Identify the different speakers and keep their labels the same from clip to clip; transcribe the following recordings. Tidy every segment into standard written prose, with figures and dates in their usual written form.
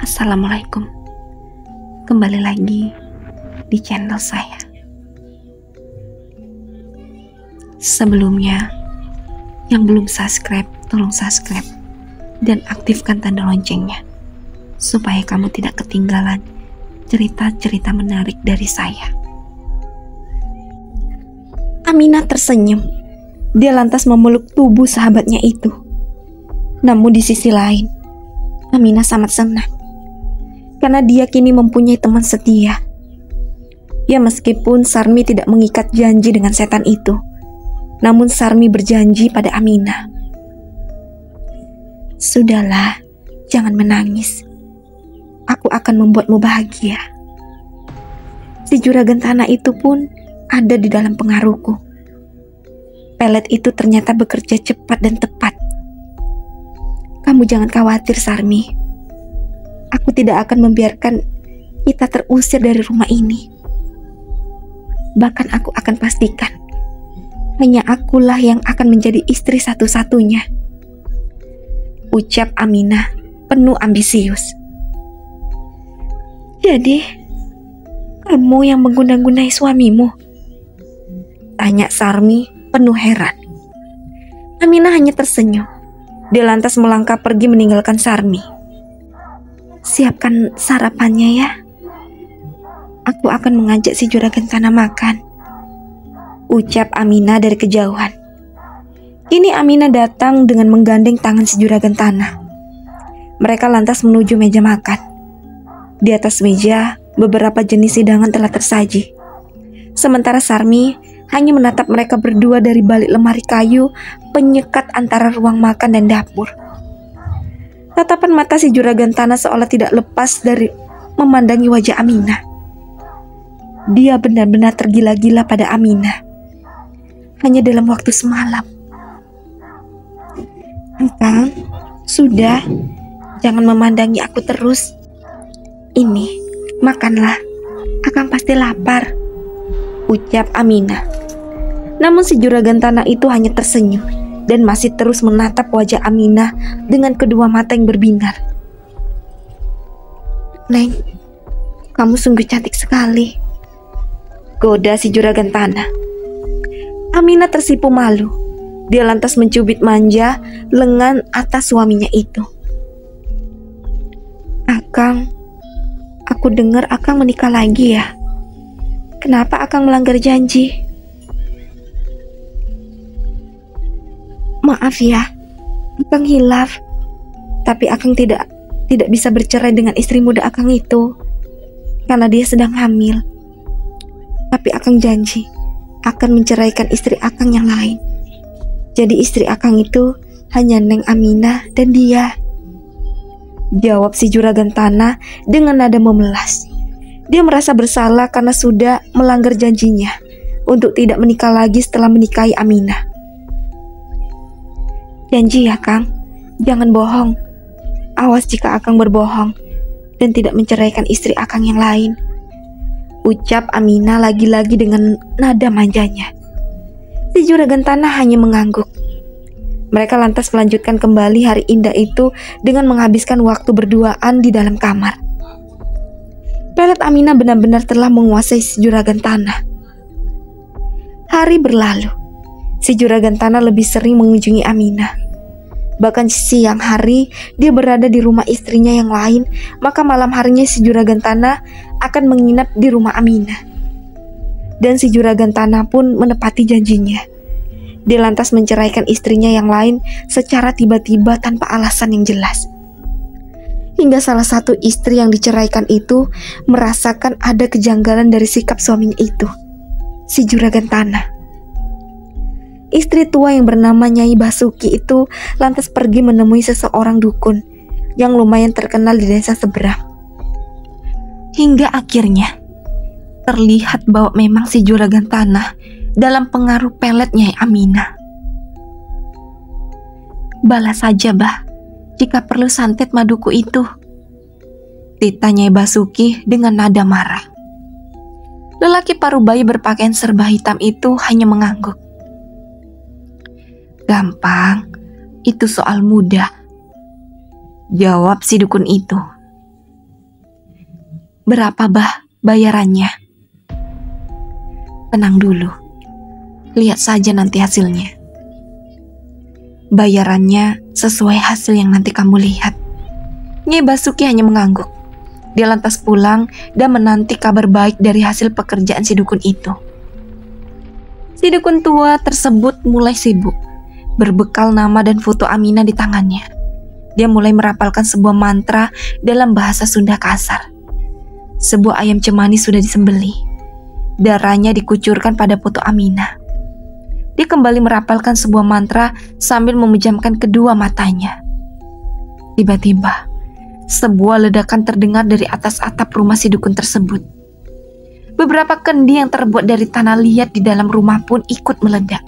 Speaker 1: Assalamualaikum. Kembali lagi di channel saya. Sebelumnya, yang belum subscribe, tolong subscribe dan aktifkan tanda loncengnya supaya kamu tidak ketinggalan cerita-cerita menarik dari saya. Aminah tersenyum. Dia lantas memeluk tubuh sahabatnya itu. Namun di sisi lain, Aminah sangat senang karena dia kini mempunyai teman setia. Ya, meskipun Sarmi tidak mengikat janji dengan setan itu, namun Sarmi berjanji pada Aminah. Sudahlah, jangan menangis. Aku akan membuatmu bahagia. Si juragan tanah itu pun ada di dalam pengaruhku. Pelet itu ternyata bekerja cepat dan tepat. Kamu jangan khawatir, Sarmi. Aku tidak akan membiarkan kita terusir dari rumah ini. Bahkan aku akan pastikan hanya akulah yang akan menjadi istri satu-satunya. Ucap Aminah penuh ambisius. Jadi, kamu yang mengguna-gunai suamimu? Tanya Sarmi penuh heran. Aminah hanya tersenyum. Dia lantas melangkah pergi meninggalkan Sarmi. Siapkan sarapannya ya. Aku akan mengajak si juragan tanah makan. Ucap Aminah dari kejauhan. Kini Aminah datang dengan menggandeng tangan si juragan tanah. Mereka lantas menuju meja makan. Di atas meja, beberapa jenis hidangan telah tersaji. Sementara Sarmi hanya menatap mereka berdua dari balik lemari kayu penyekat antara ruang makan dan dapur. Tatapan mata si juragan tanah seolah tidak lepas dari memandangi wajah Aminah. Dia benar-benar tergila-gila pada Aminah. Hanya dalam waktu semalam. Engkang, sudah, jangan memandangi aku terus. Ini, makanlah. Akang pasti lapar. Ucap Aminah. Namun si juragan tanah itu hanya tersenyum dan masih terus menatap wajah Aminah dengan kedua mata yang berbinar. Neng, kamu sungguh cantik sekali. Goda si juragan tanah. Aminah tersipu malu. Dia lantas mencubit manja lengan atas suaminya itu. Akang, aku dengar Akang menikah lagi ya. Kenapa Akang melanggar janji? Maaf ya, Akang hilaf. Tapi Akang tidak bisa bercerai dengan istri muda Akang itu karena dia sedang hamil. Tapi Akang janji akan menceraikan istri Akang yang lain. Jadi istri Akang itu hanya Neng Aminah dan dia. Jawab si juragan tanah dengan nada memelas. Dia merasa bersalah karena sudah melanggar janjinya untuk tidak menikah lagi setelah menikahi Aminah. Janji ya Kang, jangan bohong. Awas jika Akang berbohong dan tidak menceraikan istri Akang yang lain. Ucap Aminah lagi-lagi dengan nada manjanya. Si juragan tanah hanya mengangguk. Mereka lantas melanjutkan kembali hari indah itu dengan menghabiskan waktu berduaan di dalam kamar. Pelet Aminah benar-benar telah menguasai si juragan tanah. Hari berlalu. Si juragan tanah lebih sering mengunjungi Aminah. Bahkan siang hari dia berada di rumah istrinya yang lain, maka malam harinya si juragan tanah akan menginap di rumah Aminah. Dan si juragan tanah pun menepati janjinya. Dia lantas menceraikan istrinya yang lain secara tiba-tiba tanpa alasan yang jelas. Hingga salah satu istri yang diceraikan itu merasakan ada kejanggalan dari sikap suaminya itu, si juragan tanah. Istri tua yang bernama Nyai Basuki itu lantas pergi menemui seseorang dukun yang lumayan terkenal di desa seberang. Hingga akhirnya terlihat bahwa memang si juragan tanah dalam pengaruh pelet Nyai Aminah. Balas saja bah, jika perlu santet maduku itu. Tita Nyai Basuki dengan nada marah. Lelaki parubaya berpakaian serba hitam itu hanya mengangguk. Gampang, itu soal mudah. Jawab si dukun itu. Berapa bayarannya? Tenang dulu. Lihat saja nanti hasilnya. Bayarannya sesuai hasil yang nanti kamu lihat. Nyai Basuki hanya mengangguk. Dia lantas pulang dan menanti kabar baik dari hasil pekerjaan si dukun itu. Si dukun tua tersebut mulai sibuk. Berbekal nama dan foto Aminah di tangannya, dia mulai merapalkan sebuah mantra dalam bahasa Sunda kasar. Sebuah ayam cemani sudah disembelih. Darahnya dikucurkan pada foto Aminah. Dia kembali merapalkan sebuah mantra sambil memejamkan kedua matanya. Tiba-tiba, sebuah ledakan terdengar dari atas atap rumah si dukun tersebut. Beberapa kendi yang terbuat dari tanah liat di dalam rumah pun ikut meledak.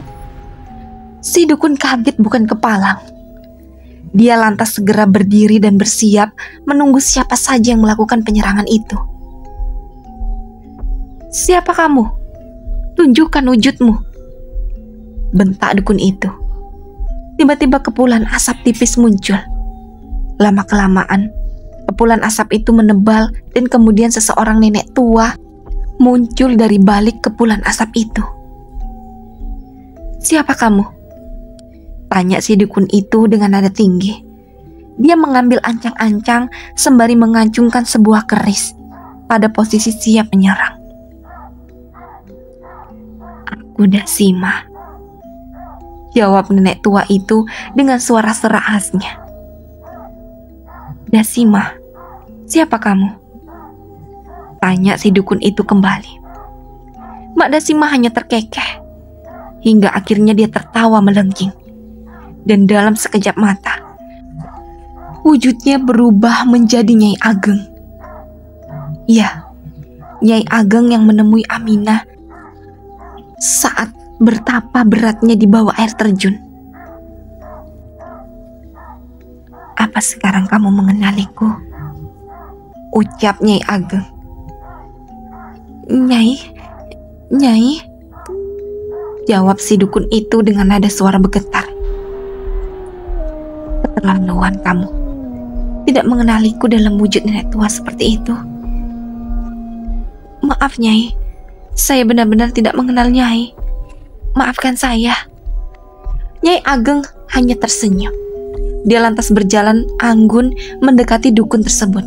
Speaker 1: Si dukun kaget bukan kepalang. Dia lantas segera berdiri dan bersiap menunggu siapa saja yang melakukan penyerangan itu. "Siapa kamu? Tunjukkan wujudmu," bentak dukun itu. Tiba-tiba kepulan asap tipis muncul. Lama-kelamaan, kepulan asap itu menebal dan kemudian seseorang nenek tua muncul dari balik kepulan asap itu. "Siapa kamu?" tanya si dukun itu dengan nada tinggi. Dia mengambil ancang-ancang sembari mengacungkan sebuah keris pada posisi siap menyerang. "Aku Dasima," jawab nenek tua itu dengan suara serak khasnya. "Dasima, siapa kamu?" tanya si dukun itu kembali. Mak Dasima hanya terkekeh, hingga akhirnya dia tertawa melengking. Dan dalam sekejap mata, wujudnya berubah menjadi Nyai Ageng. Ya, Nyai Ageng yang menemui Aminah saat bertapa beratnya di bawah air terjun. "Apa sekarang kamu mengenaliku?" ucap Nyai Ageng. Nyai, jawab si dukun itu dengan nada suara bergetar. "Keterlaluan kamu, tidak mengenaliku dalam wujud nenek tua seperti itu." "Maaf Nyai, saya benar-benar tidak mengenal Nyai. Maafkan saya." Nyai Ageng hanya tersenyum. Dia lantas berjalan anggun mendekati dukun tersebut.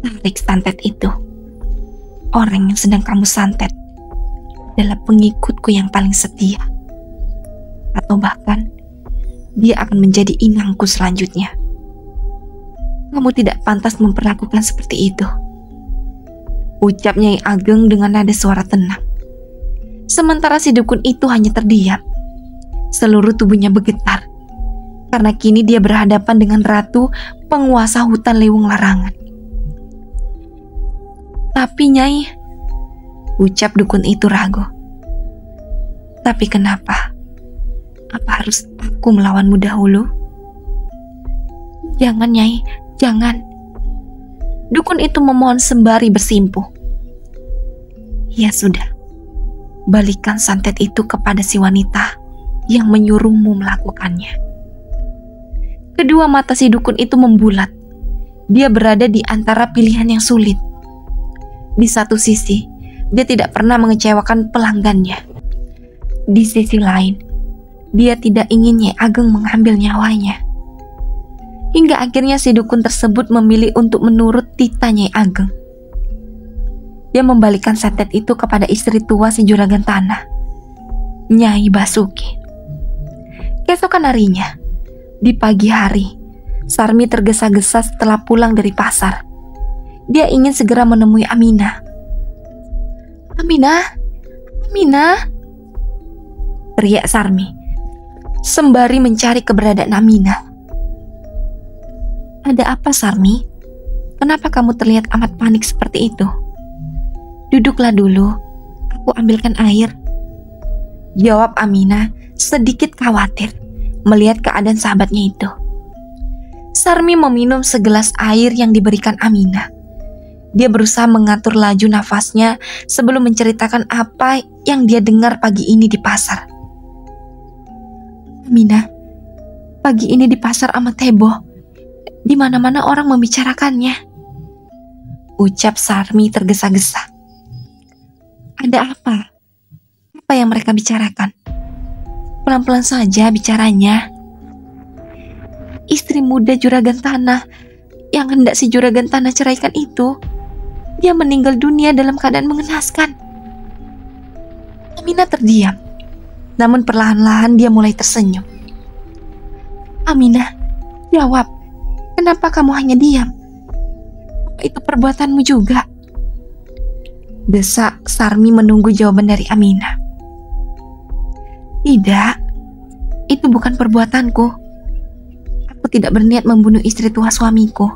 Speaker 1: "Tarik santet itu. Orang yang sedang kamu santet adalah pengikutku yang paling setia. Atau bahkan dia akan menjadi inangku selanjutnya. Kamu tidak pantas memperlakukan seperti itu," ucap Nyai Ageng dengan nada suara tenang. Sementara si dukun itu hanya terdiam. Seluruh tubuhnya bergetar, karena kini dia berhadapan dengan ratu penguasa hutan Lewung Larangan. "Tapi Nyai," ucap dukun itu ragu. "Tapi kenapa? Apa harus aku melawanmu dahulu?" "Jangan Nyai, jangan." Dukun itu memohon sembari bersimpuh. "Ya sudah, balikan santet itu kepada si wanita yang menyuruhmu melakukannya." Kedua mata si dukun itu membulat. Dia berada di antara pilihan yang sulit. Di satu sisi, dia tidak pernah mengecewakan pelanggannya. Di sisi lain, dia tidak ingin Nyai Ageng mengambil nyawanya. Hingga akhirnya si dukun tersebut memilih untuk menurut titah Nyai Ageng. Dia membalikan santet itu kepada istri tua si juragan tanah, Nyai Basuki. Keesokan harinya, di pagi hari, Sarmi tergesa-gesa setelah pulang dari pasar. Dia ingin segera menemui Aminah. Aminah, teriak Sarmi sembari mencari keberadaan Aminah. "Ada apa Sarmi? Kenapa kamu terlihat amat panik seperti itu?" "Duduklah dulu, aku ambilkan air," jawab Aminah sedikit khawatir melihat keadaan sahabatnya itu. Sarmi meminum segelas air yang diberikan Aminah. Dia berusaha mengatur laju nafasnya sebelum menceritakan apa yang dia dengar pagi ini di pasar. "Aminah, pagi ini di pasar amat heboh. Di mana-mana orang membicarakannya. ucap Sarmi tergesa-gesa. Ada apa? Apa yang mereka bicarakan? Pelan-pelan saja bicaranya. Istri muda Juragan Tanah yang hendak si Juragan Tanah ceraikan itu, dia meninggal dunia dalam keadaan mengenaskan. Aminah terdiam, namun perlahan-lahan dia mulai tersenyum. Aminah, jawab, kenapa kamu hanya diam? Apa itu perbuatanmu juga? Desak Sarmi menunggu jawaban dari Aminah. Tidak, itu bukan perbuatanku. Aku tidak berniat membunuh istri tua suamiku.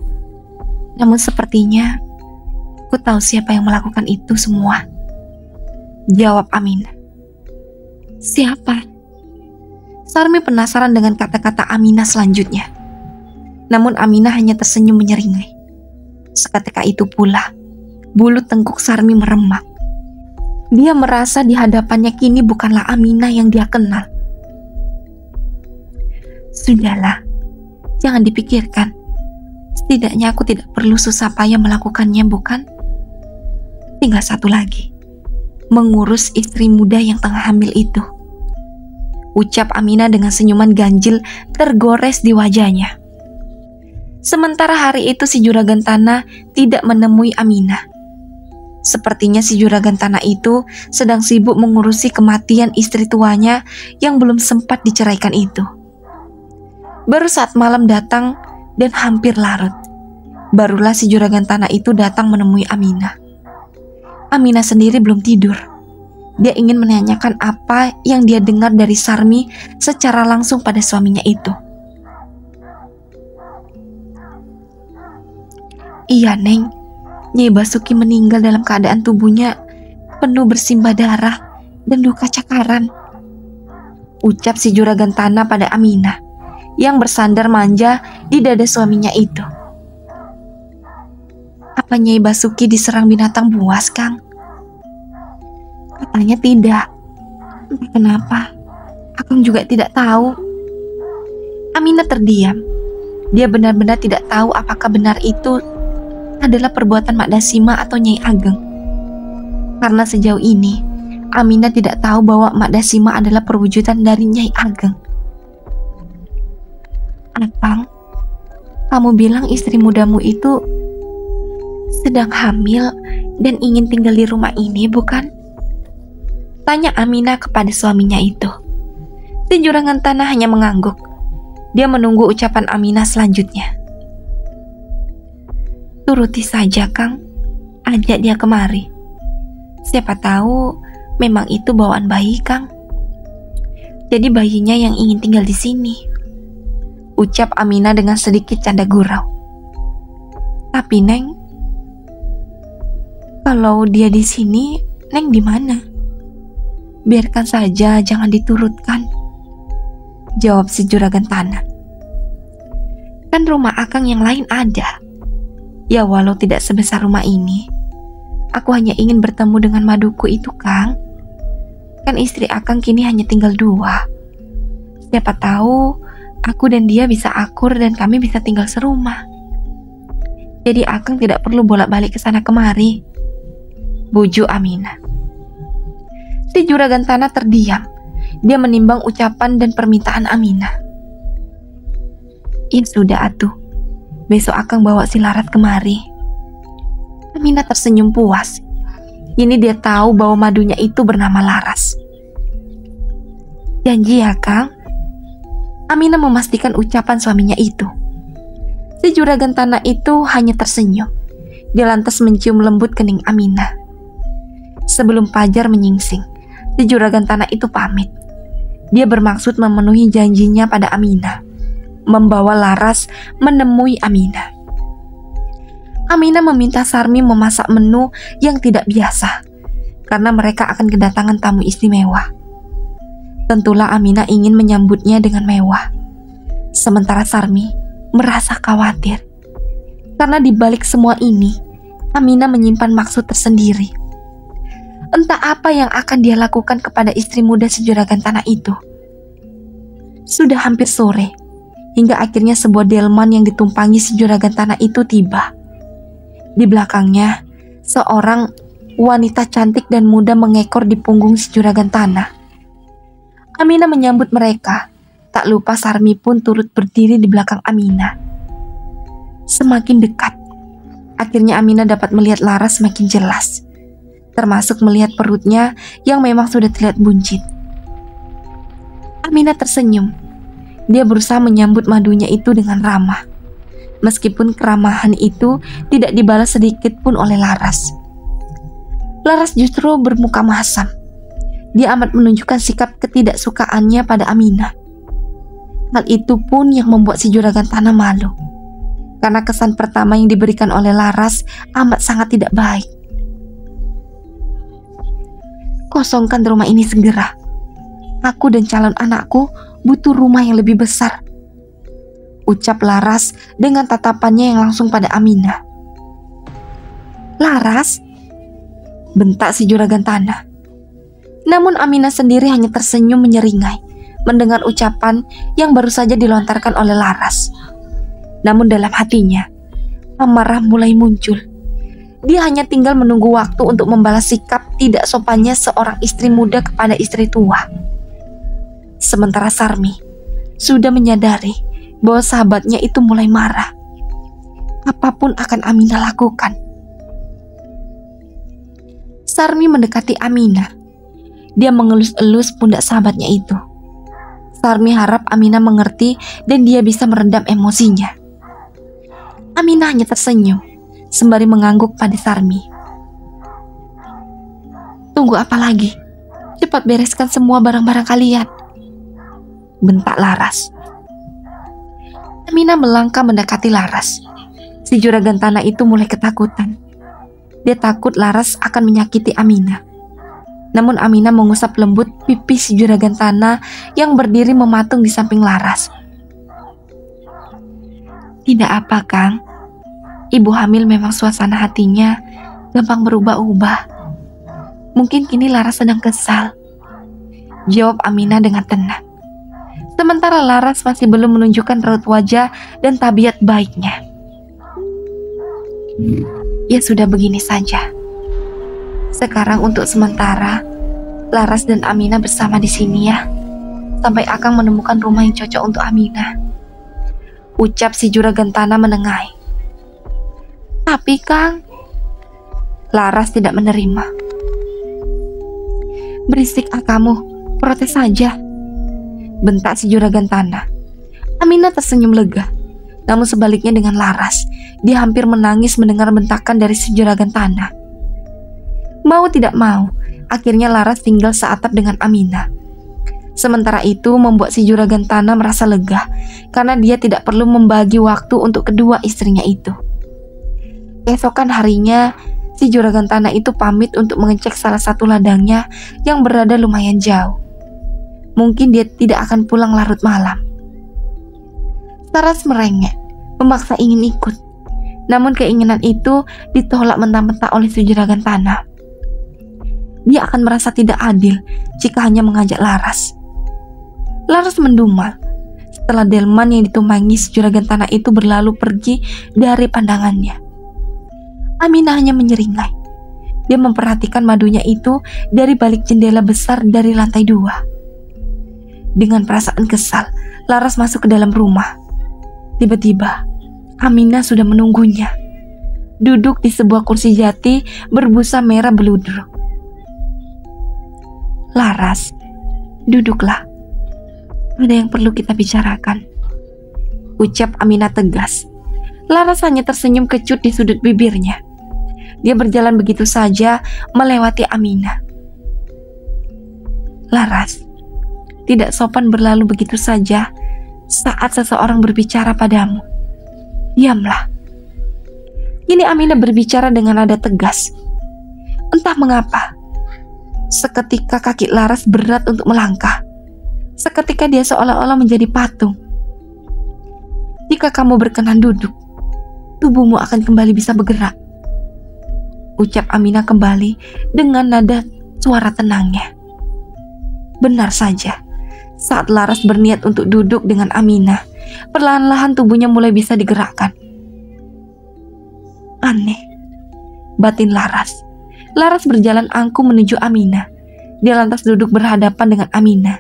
Speaker 1: Namun sepertinya aku tahu siapa yang melakukan itu semua. Jawab Aminah. Siapa? Sarmi penasaran dengan kata-kata Aminah selanjutnya. Namun Aminah hanya tersenyum menyeringai. Seketika itu pula, bulu tengkuk Sarmi meremak. Dia merasa di hadapannya kini bukanlah Aminah yang dia kenal. Sudahlah, jangan dipikirkan. Setidaknya aku tidak perlu susah payah melakukannya, bukan? Tinggal satu lagi, mengurus istri muda yang tengah hamil itu. Ucap Aminah dengan senyuman ganjil tergores di wajahnya. Sementara hari itu si Juragan Tanah tidak menemui Aminah. Sepertinya si Juragan Tanah itu sedang sibuk mengurusi kematian istri tuanya yang belum sempat diceraikan itu. Baru saat malam datang dan hampir larut, barulah si Juragan Tanah itu datang menemui Aminah. Aminah sendiri belum tidur. Dia ingin menanyakan apa yang dia dengar dari Sarmi secara langsung pada suaminya itu. Iya, Neng. Nyai Basuki meninggal dalam keadaan tubuhnya penuh bersimbah darah dan luka cakaran. Ucap si Juragan Tanah pada Aminah yang bersandar manja di dada suaminya itu. Apa Nyai Basuki diserang binatang buas, Kang? Katanya tidak. Entah kenapa, Akang juga tidak tahu. Aminah terdiam. Dia benar-benar tidak tahu apakah benar itu adalah perbuatan Mak Dasima atau Nyai Ageng. Karena sejauh ini Aminah tidak tahu bahwa Mak Dasima adalah perwujudan dari Nyai Ageng. Akang, kamu bilang istri mudamu itu sedang hamil dan ingin tinggal di rumah ini, bukan? Tanya Aminah kepada suaminya itu. Si Juragan Tanah hanya mengangguk. Dia menunggu ucapan Aminah selanjutnya. Turuti saja, Kang. Ajak dia kemari. Siapa tahu memang itu bawaan bayi, Kang. Jadi bayinya yang ingin tinggal di sini. Ucap Aminah dengan sedikit canda gurau. Tapi Neng, kalau dia di sini, Neng di mana? Biarkan saja, jangan diturutkan. Jawab si Juragan Tanah. Kan rumah Akang yang lain ada. Ya walau tidak sebesar rumah ini, aku hanya ingin bertemu dengan maduku itu, Kang. Kan istri Akang kini hanya tinggal 2. Siapa tahu aku dan dia bisa akur dan kami bisa tinggal serumah. Jadi Akang tidak perlu bolak-balik ke sana kemari. Bujuk Aminah. Si Juragan Tanah terdiam. Dia menimbang ucapan dan permintaan Aminah. Ya sudah atuh. Besok Akang bawa si Larat kemari. Aminah tersenyum puas. Kini dia tahu bahwa madunya itu bernama Laras. Janji ya, Kang? Aminah memastikan ucapan suaminya itu. Si Juragan Tanah itu hanya tersenyum. Dia lantas mencium lembut kening Aminah. Sebelum fajar menyingsing, si Juragan Tanah itu pamit. Dia bermaksud memenuhi janjinya pada Aminah, membawa Laras menemui Aminah. Aminah meminta Sarmi memasak menu yang tidak biasa, karena mereka akan kedatangan tamu istimewa. Tentulah Aminah ingin menyambutnya dengan mewah. Sementara Sarmi merasa khawatir, karena di balik semua ini, Aminah menyimpan maksud tersendiri. Entah apa yang akan dia lakukan kepada istri muda si Juragan Tanah itu. Sudah hampir sore, hingga akhirnya sebuah delman yang ditumpangi si Juragan Tanah itu tiba. Di belakangnya, seorang wanita cantik dan muda mengekor di punggung si juragan tanah. Aminah menyambut mereka. Tak lupa Sarmi pun turut berdiri di belakang Aminah. Semakin dekat, akhirnya Aminah dapat melihat Laras semakin jelas, termasuk melihat perutnya yang memang sudah terlihat buncit. Aminah tersenyum. Dia berusaha menyambut madunya itu dengan ramah, meskipun keramahan itu tidak dibalas sedikit pun oleh Laras. Laras justru bermuka masam. Dia amat menunjukkan sikap ketidaksukaannya pada Aminah. Hal itu pun yang membuat si juragan tanah malu, karena kesan pertama yang diberikan oleh Laras amat sangat tidak baik. Kosongkan rumah ini segera. Aku dan calon anakku butuh rumah yang lebih besar, ucap Laras dengan tatapannya yang langsung pada Aminah. Laras, bentak si juragan tanah. Namun Aminah sendiri hanya tersenyum menyeringai mendengar ucapan yang baru saja dilontarkan oleh Laras. Namun dalam hatinya, amarah mulai muncul. Dia hanya tinggal menunggu waktu untuk membalas sikap tidak sopannya seorang istri muda kepada istri tua. Sementara Sarmi sudah menyadari bahwa sahabatnya itu mulai marah. Apapun akan Aminah lakukan. Sarmi mendekati Aminah. Dia mengelus-elus pundak sahabatnya itu. Sarmi harap Aminah mengerti dan dia bisa meredam emosinya. Aminah hanya tersenyum sembari mengangguk pada Sarmi. Tunggu apa lagi? Cepat bereskan semua barang-barang kalian, bentak Laras. Aminah melangkah mendekati Laras. Si juragan tanah itu mulai ketakutan. Dia takut Laras akan menyakiti Aminah. Namun Aminah mengusap lembut pipi si juragan tanah yang berdiri mematung di samping Laras. Tidak apa, Kang. Ibu hamil memang suasana hatinya gampang berubah-ubah. Mungkin kini Laras sedang kesal, jawab Aminah dengan tenang. Sementara Laras masih belum menunjukkan raut wajah dan tabiat baiknya. Ya sudah, begini saja. Sekarang untuk sementara, Laras dan Aminah bersama di sini ya, sampai Akang menemukan rumah yang cocok untuk Aminah, ucap si juragan tanah menengahi. Tapi Kang, Laras tidak menerima. Berisik kamu, protes saja, bentak si juragan tanah. Aminah tersenyum lega. Namun sebaliknya dengan Laras, dia hampir menangis mendengar bentakan dari si juragan tanah. Mau tidak mau, akhirnya Laras tinggal seatap dengan Aminah. Sementara itu membuat si juragan tanah merasa lega, karena dia tidak perlu membagi waktu untuk kedua istrinya itu. Keesokan harinya, si juragan tanah itu pamit untuk mengecek salah satu ladangnya yang berada lumayan jauh. Mungkin dia tidak akan pulang larut malam. Laras merengek, memaksa ingin ikut. Namun keinginan itu ditolak mentah-mentah oleh si juragan tanah. Dia akan merasa tidak adil jika hanya mengajak Laras. Laras mendumal setelah delman yang ditumpangi si juragan tanah itu berlalu pergi dari pandangannya. Aminah hanya menyeringai. Dia memperhatikan madunya itu dari balik jendela besar dari lantai 2. Dengan perasaan kesal, Laras masuk ke dalam rumah. Tiba-tiba, Aminah sudah menunggunya, duduk di sebuah kursi jati berbusa merah beludru. Laras, duduklah. Ada yang perlu kita bicarakan, ucap Aminah tegas. Laras hanya tersenyum kecut di sudut bibirnya. Dia berjalan begitu saja melewati Aminah. Laras, tidak sopan berlalu begitu saja saat seseorang berbicara padamu. Diamlah. Kini Aminah berbicara dengan nada tegas. Entah mengapa, seketika kaki Laras berat untuk melangkah. Seketika dia seolah-olah menjadi patung. Jika kamu berkenan duduk, tubuhmu akan kembali bisa bergerak, ucap Aminah kembali dengan nada suara tenangnya. Benar saja, saat Laras berniat untuk duduk dengan Aminah, perlahan-lahan tubuhnya mulai bisa digerakkan. Aneh, batin Laras. Laras berjalan angkuh menuju Aminah. Dia lantas duduk berhadapan dengan Aminah.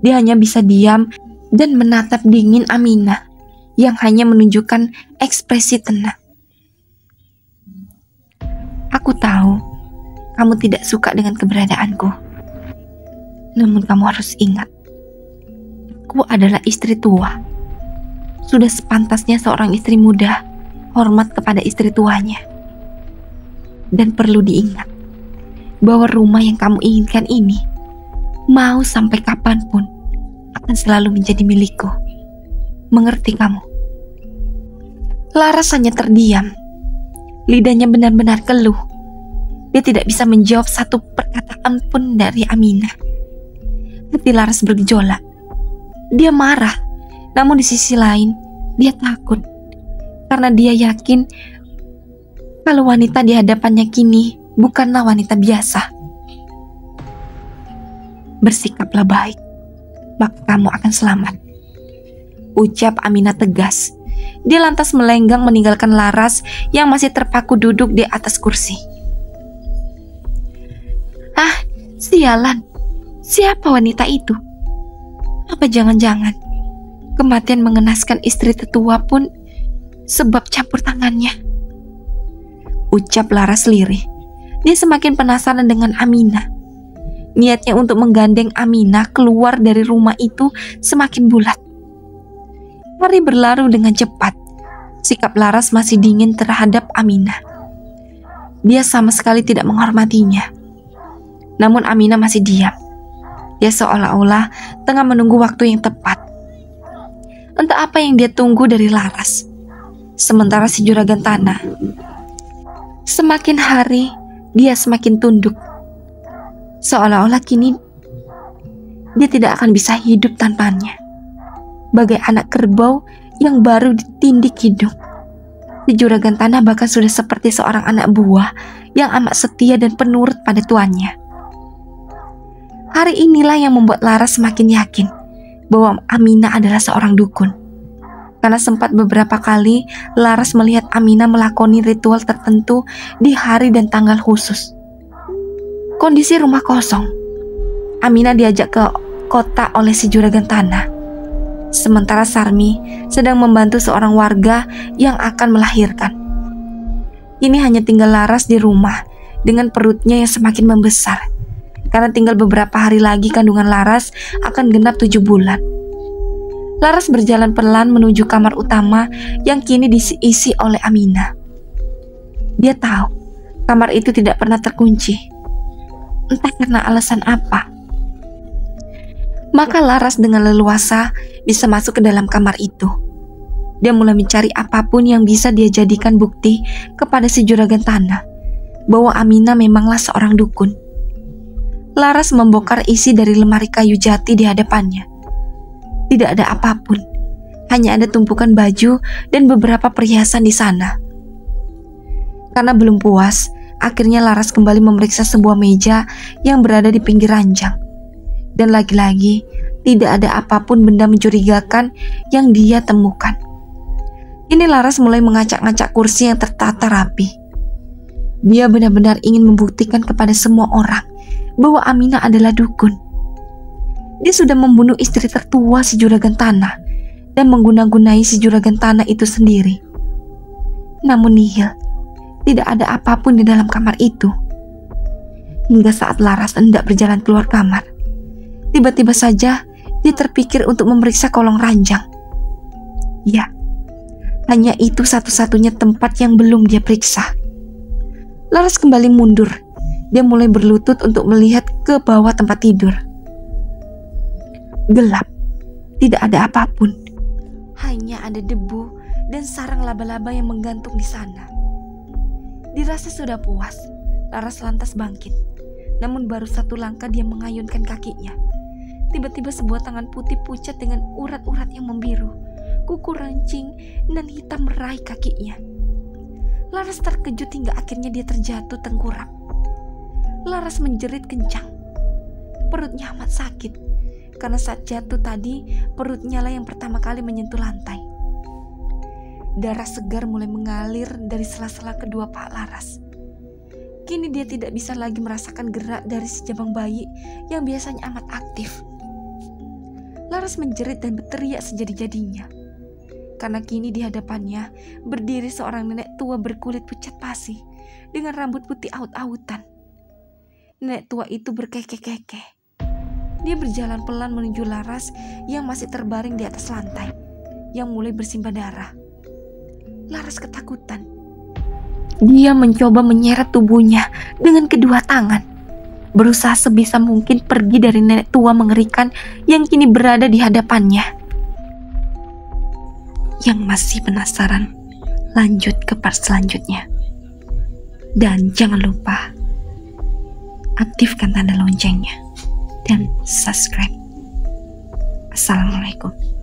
Speaker 1: Dia hanya bisa diam dan menatap dingin Aminah yang hanya menunjukkan ekspresi tenang. Aku tahu kamu tidak suka dengan keberadaanku. Namun kamu harus ingat, aku adalah istri tua. Sudah sepantasnya seorang istri muda hormat kepada istri tuanya. Dan perlu diingat bahwa rumah yang kamu inginkan ini, mau sampai kapanpun, akan selalu menjadi milikku. Mengerti kamu? Laras hanya terdiam. Lidahnya benar-benar keluh. Dia tidak bisa menjawab satu perkataan pun dari Aminah. Hati Laras bergejolak. Dia marah, namun di sisi lain dia takut. Karena dia yakin kalau wanita di hadapannya kini bukanlah wanita biasa. Bersikaplah baik, maka kamu akan selamat, ucap Aminah tegas. Dia lantas melenggang meninggalkan Laras yang masih terpaku duduk di atas kursi. Ah, sialan. Siapa wanita itu? Apa jangan-jangan kematian mengenaskan istri tetua pun sebab campur tangannya? Ucap Laras lirih. Dia semakin penasaran dengan Aminah. Niatnya untuk menggandeng Aminah keluar dari rumah itu semakin bulat. Hari berlalu dengan cepat. Sikap Laras masih dingin terhadap Aminah. Dia sama sekali tidak menghormatinya. Namun Aminah masih diam. Dia seolah-olah tengah menunggu waktu yang tepat. Entah apa yang dia tunggu dari Laras. Sementara si juragan tanah, semakin hari dia semakin tunduk. Seolah-olah kini dia tidak akan bisa hidup tanpanya. Bagai anak kerbau yang baru ditindik hidung, si juragan tanah bahkan sudah seperti seorang anak buah yang amat setia dan penurut pada tuannya. Hari inilah yang membuat Laras semakin yakin bahwa Aminah adalah seorang dukun. Karena sempat beberapa kali Laras melihat Aminah melakoni ritual tertentu di hari dan tanggal khusus. Kondisi rumah kosong. Aminah diajak ke kota oleh si juragan tanah. Sementara Sarmi sedang membantu seorang warga yang akan melahirkan. Ini hanya tinggal Laras di rumah dengan perutnya yang semakin membesar. Karena tinggal beberapa hari lagi kandungan Laras akan genap 7 bulan. Laras berjalan pelan menuju kamar utama yang kini diisi oleh Aminah. Dia tahu kamar itu tidak pernah terkunci. Entah karena alasan apa. Maka Laras dengan leluasa bisa masuk ke dalam kamar itu. Dia mulai mencari apapun yang bisa dia jadikan bukti kepada si juragan tanah bahwa Aminah memanglah seorang dukun. Laras membongkar isi dari lemari kayu jati di hadapannya. Tidak ada apapun, hanya ada tumpukan baju dan beberapa perhiasan di sana. Karena belum puas, akhirnya Laras kembali memeriksa sebuah meja yang berada di pinggir ranjang. Dan lagi-lagi, tidak ada apapun benda mencurigakan yang dia temukan. Ini Laras mulai mengacak-ngacak kursi yang tertata rapi. Dia benar-benar ingin membuktikan kepada semua orang bahwa Aminah adalah dukun. Dia sudah membunuh istri tertua si juragan tanah dan mengguna-gunai si juragan tanah itu sendiri. Namun nihil, tidak ada apapun di dalam kamar itu. Hingga saat Laras hendak berjalan keluar kamar, tiba-tiba saja dia terpikir untuk memeriksa kolong ranjang. Ya, hanya itu satu-satunya tempat yang belum dia periksa. Laras kembali mundur. Dia mulai berlutut untuk melihat ke bawah tempat tidur. Gelap, tidak ada apapun. Hanya ada debu dan sarang laba-laba yang menggantung di sana. Dirasa sudah puas, Laras lantas bangkit. Namun baru satu langkah dia mengayunkan kakinya. Tiba-tiba sebuah tangan putih pucat dengan urat-urat yang membiru, kuku rancing dan hitam meraih kakinya. Laras terkejut hingga akhirnya dia terjatuh tengkurap. Laras menjerit kencang. Perutnya amat sakit, karena saat jatuh tadi perutnya lah yang pertama kali menyentuh lantai. Darah segar mulai mengalir dari sela-sela kedua paha Laras. Kini dia tidak bisa lagi merasakan gerak dari si jabang bayi yang biasanya amat aktif. Laras menjerit dan berteriak sejadi-jadinya. Karena kini di hadapannya berdiri seorang nenek tua berkulit pucat pasi dengan rambut putih aut-autan. Nenek tua itu berkekeh-kekeh. Dia berjalan pelan menuju Laras yang masih terbaring di atas lantai, yang mulai bersimbah darah. Laras ketakutan. Dia mencoba menyeret tubuhnya dengan kedua tangan, berusaha sebisa mungkin pergi dari nenek tua mengerikan yang kini berada di hadapannya. Yang masih penasaran, lanjut ke part selanjutnya. Dan jangan lupa aktifkan tanda loncengnya dan subscribe. Assalamualaikum.